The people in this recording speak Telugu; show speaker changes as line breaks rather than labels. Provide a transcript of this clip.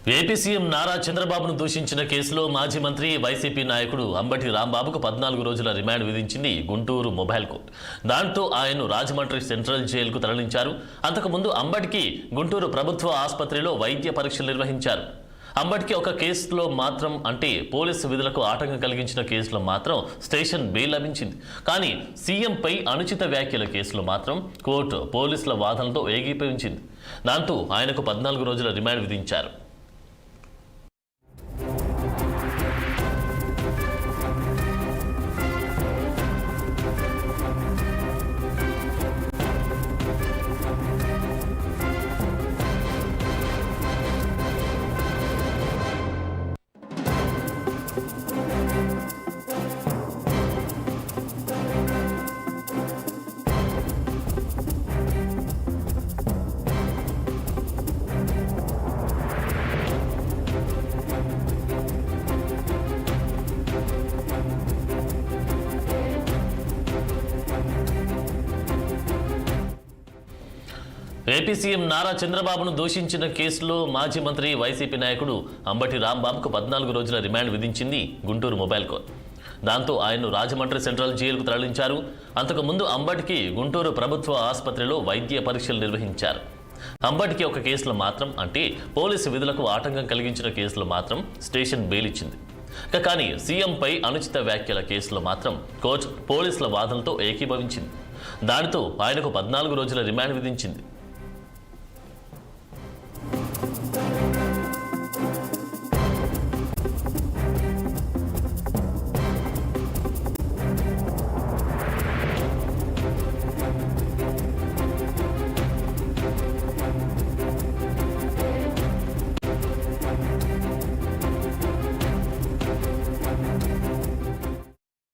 ఏపీ సీఎం నారా చంద్రబాబును దూషించిన కేసులో మాజీ మంత్రి వైసీపీ నాయకుడు అంబటి రాంబాబుకు 14 రోజుల రిమాండ్ విధించింది గుంటూరు మొబైల్ కోర్టు. దాంతో ఆయన్ను రాజమండ్రి సెంట్రల్ జైలుకు తరలించారు. అంతకుముందు అంబటికి గుంటూరు ప్రభుత్వ ఆసుపత్రిలో వైద్య పరీక్షలు నిర్వహించారు. అంబటికి ఒక కేసులో మాత్రం అంటే పోలీసు విధులకు ఆటంకం కలిగించిన కేసులో మాత్రం స్టేషన్ బెయిల్ లభించింది. కానీ సీఎంపై అనుచిత వ్యాఖ్యల కేసులో మాత్రం కోర్టు పోలీసుల వాదనలతో ఏకీభవించింది. దాంతో ఆయనకు 14 రోజుల రిమాండ్ విధించారు. ఏపీ సీఎం నారా చంద్రబాబును దూషించిన కేసులో మాజీ మంత్రి వైసీపీ నాయకుడు అంబటి రాంబాబుకు 14 రోజుల రిమాండ్ విధించింది గుంటూరు మొబైల్ కోర్టు. దాంతో ఆయన్ను రాజమండ్రి సెంట్రల్ జైలుకు తరలించారు. అంతకుముందు అంబటికి గుంటూరు ప్రభుత్వ ఆసుపత్రిలో వైద్య పరీక్షలు నిర్వహించారు. అంబటికి ఒక కేసులో మాత్రం అంటే పోలీసు విధులకు ఆటంకం కలిగించిన కేసులో మాత్రం స్టేషన్ బెయిల్ ఇచ్చింది. కానీ సీఎంపై అనుచిత వ్యాఖ్యల కేసులో మాత్రం కోర్టు పోలీసుల వాదనలతో ఏకీభవించింది. దానితో ఆయనకు 14 రోజుల రిమాండ్ విధించింది.